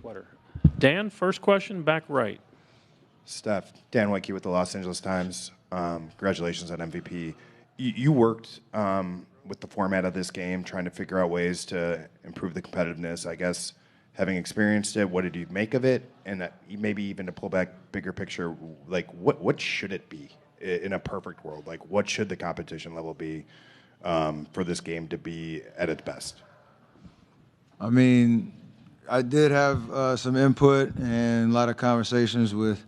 sweater. Dan, first question, back right. Steph, Dan Wicke with the Los Angeles Times. Congratulations on MVP. You worked with the format of this game, trying to figure out ways to improve the competitiveness. I guess, having experienced it, what did you make of it? And maybe even to pull back bigger picture, like what should it be in a perfect world? Like, what should the competition level be for this game to be at its best? I mean, I did have some input and a lot of conversations with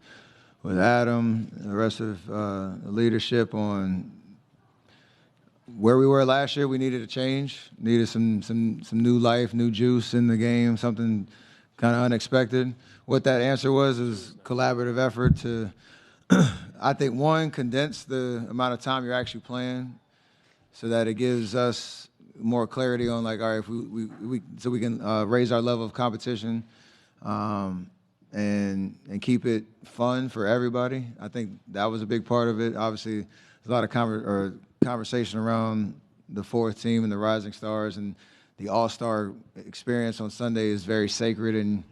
Adam and the rest of the leadership on where we were last year. We needed a change, needed some new life, new juice in the game, something kind of unexpected. What that answer was collaborative effort to, I think, one, condense the amount of time you're actually playing so that it gives us more clarity on, like, all right, if so we can raise our level of competition and keep it fun for everybody. I think that was a big part of it. Obviously, there's a lot of conversation around the fourth team and the Rising Stars, and the All-Star experience on Sunday is very sacred, and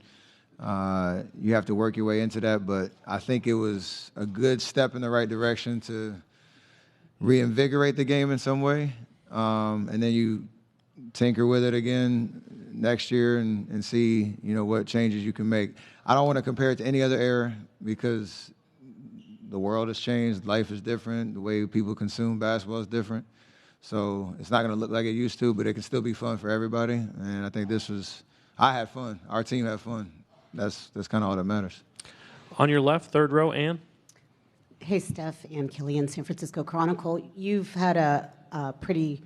you have to work your way into that. But I think it was a good step in the right direction to reinvigorate the game in some way, and then you tinker with it again next year and see, what changes you can make. I don't want to compare it to any other era because the world has changed, life is different, the way people consume basketball is different. So it's not going to look like it used to, but it can still be fun for everybody. And I think I had fun. Our team had fun. That's kind of all that matters. On your left, third row, Ann. Hey, Steph, Ann Killian, San Francisco Chronicle. You've had a pretty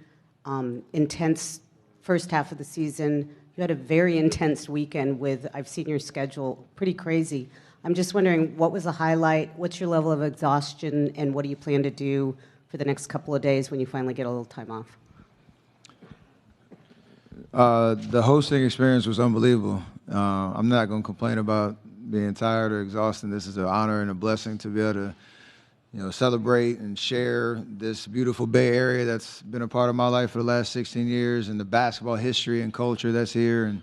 intense first half of the season. You had a very intense weekend I've seen your schedule, pretty crazy. I'm just wondering, what was the highlight? What's your level of exhaustion, and what do you plan to do for the next couple of days when you finally get a little time off? The hosting experience was unbelievable. I'm not going to complain about being tired or exhausted. This is an honor and a blessing to be able to celebrate and share this beautiful Bay Area that's been a part of my life for the last 16 years, and the basketball history and culture that's here, and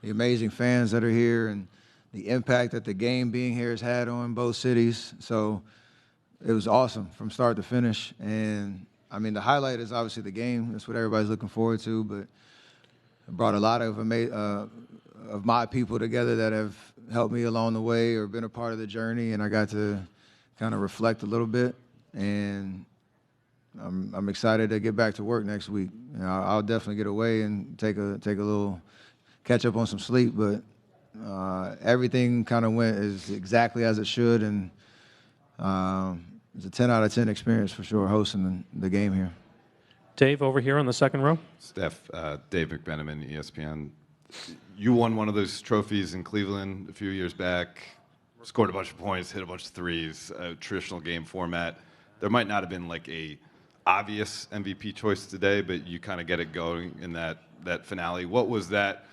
the amazing fans that are here, and the impact that the game being here has had on both cities. So it was awesome from start to finish. And, I mean, the highlight is obviously the game. That's what everybody's looking forward to. But it brought a lot of my people together that have helped me along the way or been a part of the journey, and I got to kind of reflect a little bit. And I'm excited to get back to work next week. I'll definitely get away and take a little catch up on some sleep, but everything kind of went exactly as it should, and it's a 10 out of 10 experience for sure hosting the game here. Dave, over here on the second row. Steph, Dave McBenamin, ESPN. You won one of those trophies in Cleveland a few years back, scored a bunch of points, hit a bunch of threes, a traditional game format. There might not have been like a obvious MVP choice today, but you kind of get it going in that finale. What was that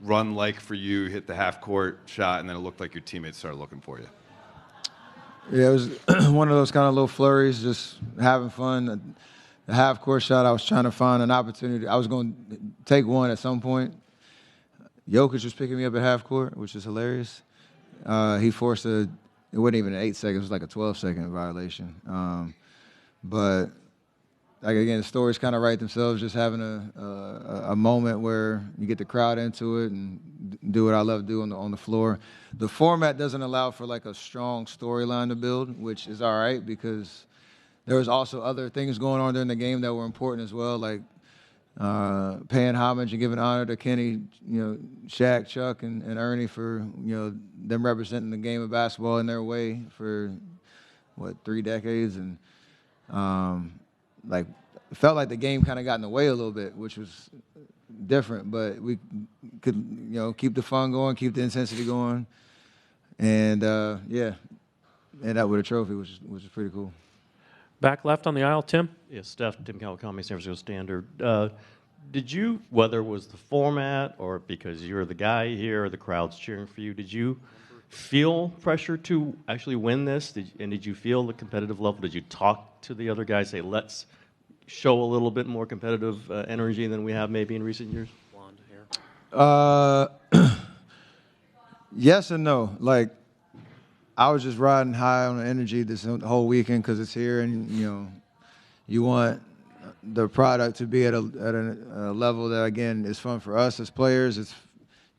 run like for you? Hit the half-court shot, and then it looked like your teammates started looking for you. Yeah, it was one of those kind of little flurries, just having fun. The half-court shot, I was trying to find an opportunity. I was going to take one at some point. Jokic was picking me up at half-court, which is hilarious. He forced it wasn't even an 8 seconds, it was like a 12-second violation. But like, again, the stories kind of write themselves, just having a moment where you get the crowd into it and do what I love to do on the floor. The format doesn't allow for like a strong storyline to build, which is all right because there was also other things going on during the game that were important as well, like paying homage and giving honor to Kenny, Shaq, Chuck, and Ernie for, them representing the game of basketball in their way for, 3 decades. And, it felt like the game kind of got in the way a little bit, which was different. But we could, keep the fun going, keep the intensity going. And, end up with a trophy, which is pretty cool. Back left on the aisle, Tim. Yes, Steph, Tim Kawakami, San Francisco Standard. Did you, whether it was the format or because you're the guy here or the crowd's cheering for you, did you feel pressure to actually win this? Did you feel the competitive level? Did you talk to the other guys, say, let's show a little bit more competitive energy than we have maybe in recent years? Blonde hair. Yes and no. Like, I was just riding high on the energy this whole weekend because it's here, and you want the product to be at a level that, again, is fun for us as players.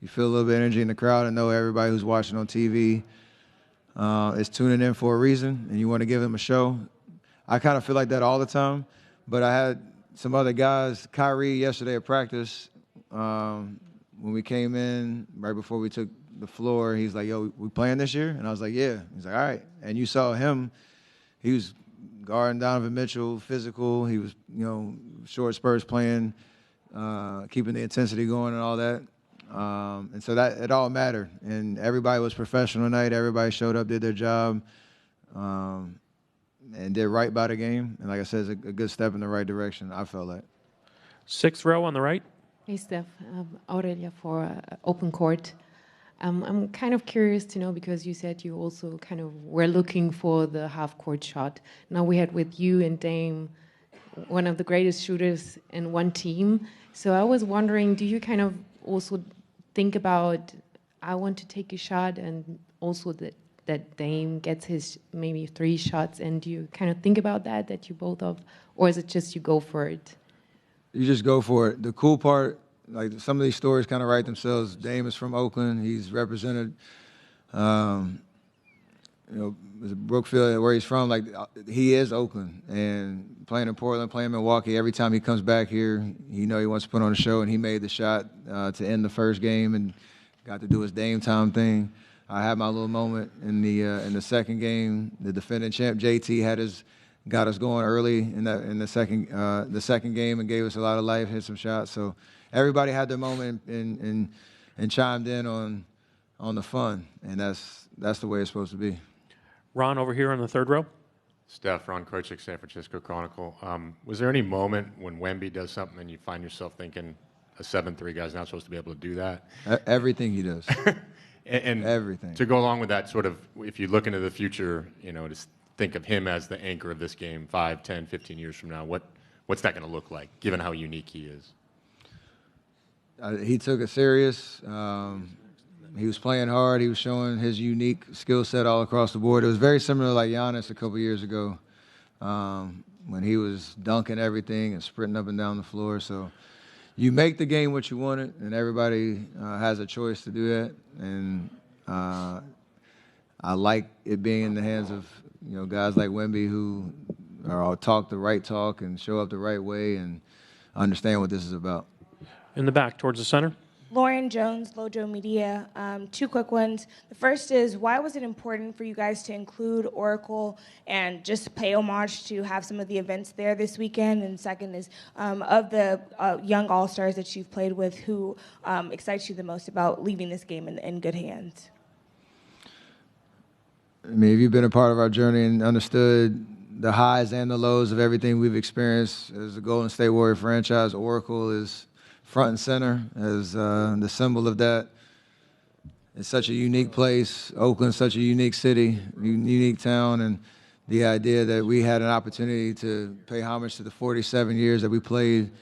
You feel a little bit of energy in the crowd and know everybody who's watching on TV is tuning in for a reason, and you want to give them a show. I kind of feel like that all the time, but I had some other guys, Kyrie yesterday at practice, when we came in right before we took the floor, he's like, yo, we playing this year? And I was like, yeah. He's like, all right. And you saw him, he was guarding Donovan Mitchell, physical. He was, short spurts playing, keeping the intensity going and all that. And so that it all mattered. And everybody was professional tonight. Everybody showed up, did their job, and did right by the game. And like I said, it's a good step in the right direction, I felt like. 6th row on the right. Hey, Steph. Aurelia for Open Court. I'm kind of curious to know, because you said you also kind of were looking for the half-court shot. Now we had with you and Dame one of the greatest shooters in one team. So I was wondering, do you kind of also think about, I want to take a shot, and also that Dame gets his maybe 3 shots, and do you kind of think about that you both of, or is it just you go for it? You just go for it. The cool part, like some of these stories kind of write themselves. Dame is from Oakland. He's represented, Brookfield, where he's from. Like, he is Oakland. And playing in Portland, playing in Milwaukee, every time he comes back here, he wants to put on a show, and he made the shot to end the first game and got to do his Dame time thing. I had my little moment in the second game. The defending champ, JT, got us going early in the second game and gave us a lot of life, hit some shots. So everybody had their moment and chimed in on the fun, and that's the way it's supposed to be. Ron over here on the 3rd row. Steph, Ron Kochick, San Francisco Chronicle. Was there any moment when Wemby does something and you find yourself thinking a 7'3" guy's not supposed to be able to do that? Everything he does. and everything. To go along with that, sort of, if you look into the future, to think of him as the anchor of this game 5, 10, 15 years from now, what's that going to look like, given how unique he is? He took it serious. He was playing hard. He was showing his unique skill set all across the board. It was very similar to like Giannis a couple years ago when he was dunking everything and sprinting up and down the floor. So you make the game what you want it, and everybody has a choice to do that. And I like it being in the hands of guys like Wemby who talk the right talk and show up the right way and understand what this is about. In the back, towards the center. Lauren Jones, Lojo Media. 2 quick ones. The first is, why was it important for you guys to include Oracle and just pay homage to have some of the events there this weekend? And second is, of the young all-stars that you've played with, who excites you the most about leaving this game in good hands? I mean, if you've been a part of our journey and understood the highs and the lows of everything we've experienced as a Golden State Warrior franchise, Oracle is front and center as the symbol of that. It's such a unique place. Oakland's such a unique city, unique town, and the idea that we had an opportunity to pay homage to the 47 years that we played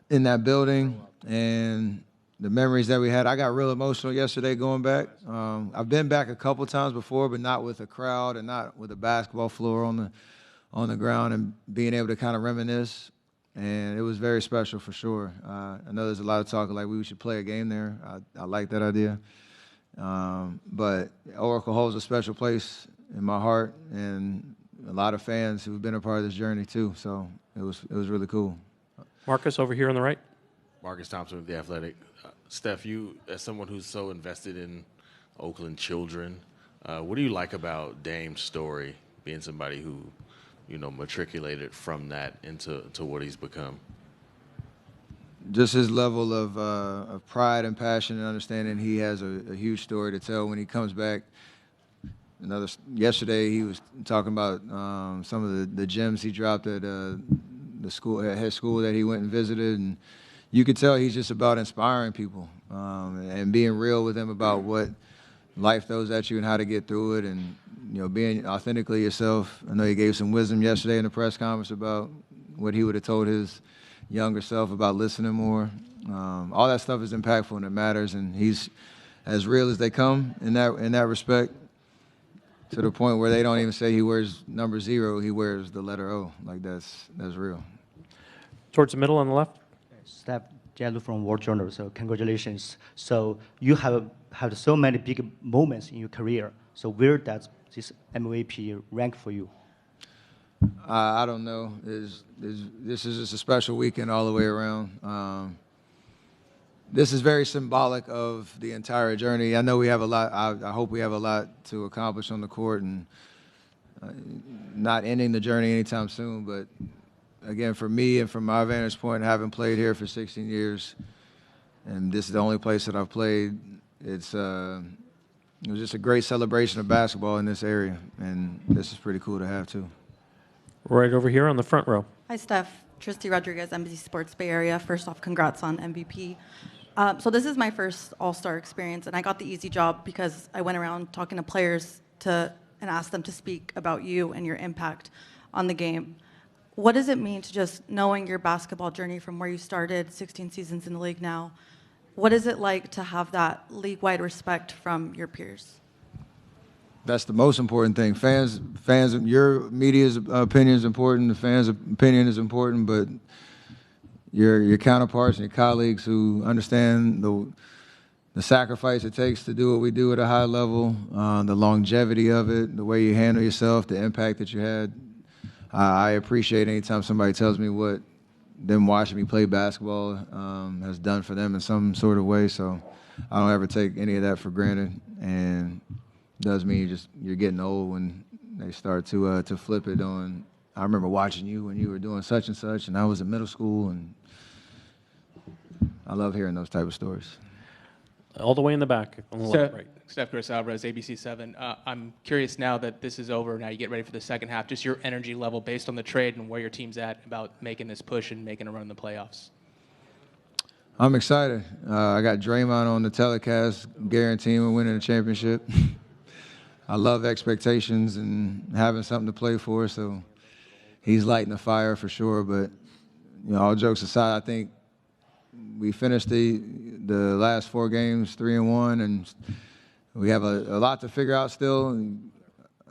in that building and the memories that we had. I got real emotional yesterday going back. I've been back a couple times before, but not with a crowd and not with a basketball floor on the ground and being able to kind of reminisce. And it was very special for sure. I know there's a lot of talk like we should play a game there. I like that idea. But Oracle holds a special place in my heart and a lot of fans who've been a part of this journey too. So it was really cool. Marcus over here on the right. Marcus Thompson with The Athletic. Steph, you, as someone who's so invested in Oakland children, what do you like about Dame's story, being somebody who, matriculated from that into what he's become? Just his level of pride and passion and understanding. He has a huge story to tell when he comes back. Yesterday he was talking about some of the gems he dropped at his school that he went and visited, and you could tell he's just about inspiring people and being real with them about what life throws at you and how to get through it, and being authentically yourself. I know he gave some wisdom yesterday in the press conference about what he would have told his younger self about listening more. All that stuff is impactful and it matters, and he's as real as they come in that respect. To the point where they don't even say he wears number 0, he wears the letter O. Like that's real. Towards the middle on the left. Steph Jello from World Journal. So congratulations. So you have had so many big moments in your career. So where does this MVP rank for you? I don't know. This is just a special weekend all the way around. This is very symbolic of the entire journey. I know we have a lot. I hope we have a lot to accomplish on the court, and not ending the journey anytime soon. But again, for me and from my vantage point, having played here for 16 years, and this is the only place that I've played, it was just a great celebration of basketball in this area, and this is pretty cool to have too. Right over here on the front row. Hi, Steph. Tristy Rodriguez, NBC Sports Bay Area. First off, congrats on MVP. So this is my first All-Star experience, and I got the easy job because I went around talking to players and asked them to speak about you and your impact on the game. What does it mean to just knowing your basketball journey from where you started, 16 seasons in the league now? What is it like to have that league-wide respect from your peers? That's the most important thing. Fans, your media's opinion is important. The fans' opinion is important, but your counterparts and your colleagues who understand the sacrifice it takes to do what we do at a high level, the longevity of it, the way you handle yourself, the impact that you had. I appreciate anytime somebody tells me what them watching me play basketball has done for them in some sort of way. So I don't ever take any of that for granted, and it does mean you're getting old when they start to flip it on. I remember watching you when you were doing such and such, and I was in middle school, and I love hearing those type of stories. All the way in the back on the left, right. Steph Curry, Alvarez, ABC7. I'm curious now that this is over, now you get ready for the second half, just your energy level based on the trade and where your team's at about making this push and making a run in the playoffs. I'm excited. I got Draymond on the telecast, guaranteeing we're winning the championship. I love expectations and having something to play for, so he's lighting the fire for sure. But all jokes aside, I think we finished the last 4 games 3-1, and we have a lot to figure out still.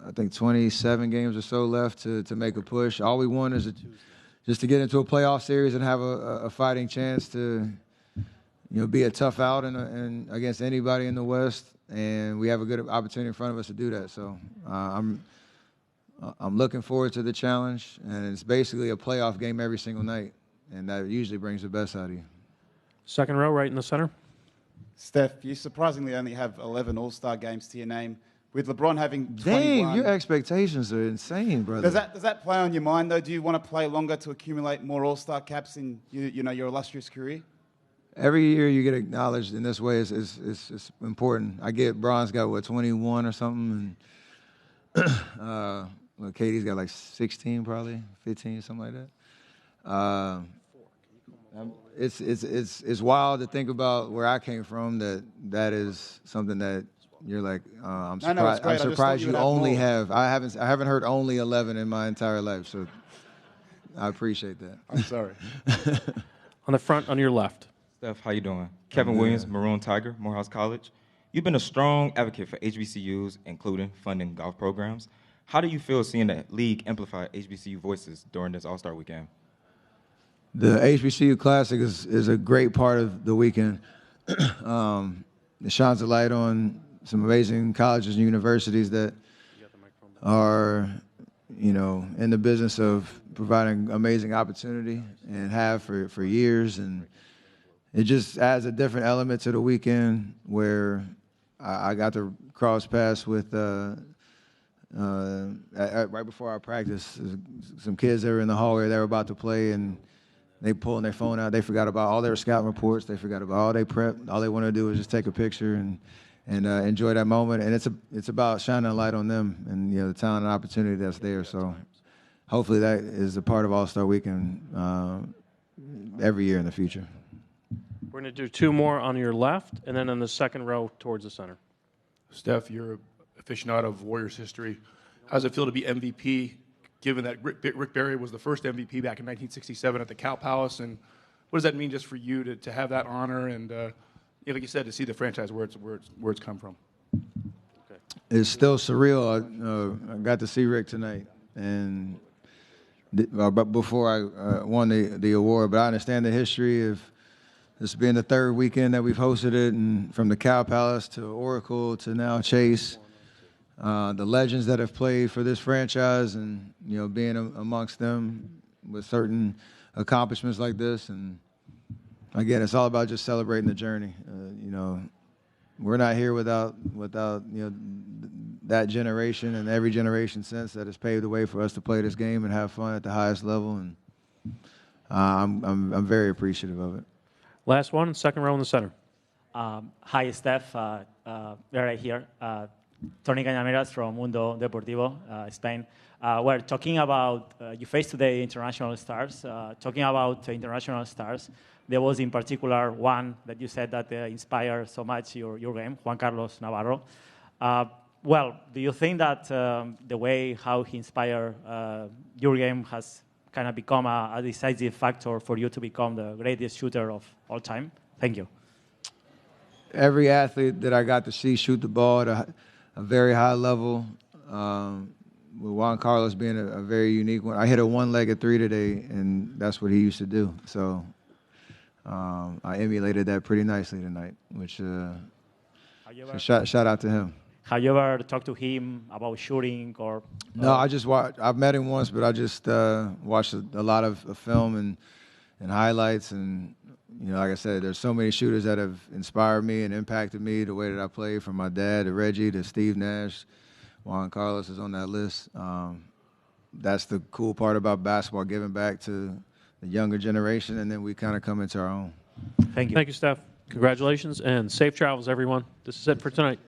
I think 27 games or so left to make a push. All we want is just to get into a playoff series and have a fighting chance to be a tough out and against anybody in the West. And we have a good opportunity in front of us to do that. So I'm looking forward to the challenge, and it's basically a playoff game every single night, and that usually brings the best out of you. Second row, right in the center. Steph, you surprisingly only have 11 All-Star games to your name, with LeBron having 21. Dang, your expectations are insane, brother. Does that play on your mind, though? Do you want to play longer to accumulate more All-Star caps in your illustrious career? Every year you get acknowledged in this way is important. I get Bron's got, 21 or something, and Katie's got like 16 probably, 15, something like that. It's wild to think about where I came from, that is something that you're like, I'm surprised, no, it's great. I'm surprised you only more. have, I haven't heard only 11 in my entire life, so I appreciate that. I'm sorry. On the front, on your left. Steph, how you doing? Kevin Williams, Maroon Tiger, Morehouse College. You've been a strong advocate for HBCUs, including funding golf programs. How do you feel seeing the league amplify HBCU voices during this All-Star weekend? The HBCU Classic is a great part of the weekend. It shines a light on some amazing colleges and universities that are, in the business of providing amazing opportunity and have for years. And it just adds a different element to the weekend where I got to cross paths with, right before our practice, some kids that were in the hallway, they were about to play, and they pulling their phone out. They forgot about all their scouting reports. They forgot about all their prep. All they want to do is just take a picture and enjoy that moment. And it's about shining a light on them and the talent and opportunity that's there. So hopefully that is a part of All-Star Weekend every year in the future. We're going to do 2 more on your left, and then in the second row towards the center. Steph, you're an aficionado of Warriors history. How does it feel to be MVP, given that Rick Barry was the first MVP back in 1967 at the Cow Palace? And what does that mean just for you to have that honor and like you said, to see the franchise where it's come from. It's still surreal. I got to see Rick tonight, and but before I won the award. But I understand the history of this being the third weekend that we've hosted it, and from the Cow Palace to Oracle to now Chase. The legends that have played for this franchise, and being amongst them with certain accomplishments like this, and again, it's all about just celebrating the journey. We're not here without that generation and every generation since that has paved the way for us to play this game and have fun at the highest level, and I'm very appreciative of it. Last one, second row in the center. Hi, Steph. Right here. Tony Cañameras from Mundo Deportivo, Spain. We're talking about, you faced today international stars. Talking about international stars, there was in particular one that you said that inspired so much your game, Juan Carlos Navarro. Well, do you think that the way how he inspired your game has kind of become a decisive factor for you to become the greatest shooter of all time? Thank you. Every athlete that I got to see shoot the ball at a very high level, with Juan Carlos being a very unique one. I hit a one-legged three today, and that's what he used to do. So I emulated that pretty nicely tonight, which so shout out to him. Have you ever talked to him about shooting or? No, I just watched. I've met him once, but I just watched a lot of film and highlights. And like I said, there's so many shooters that have inspired me and impacted me the way that I play, from my dad to Reggie to Steve Nash. Juan Carlos is on that list. That's the cool part about basketball, giving back to the younger generation, and then we kind of come into our own. Thank you. Thank you, Steph. Congratulations and safe travels, everyone. This is it for tonight.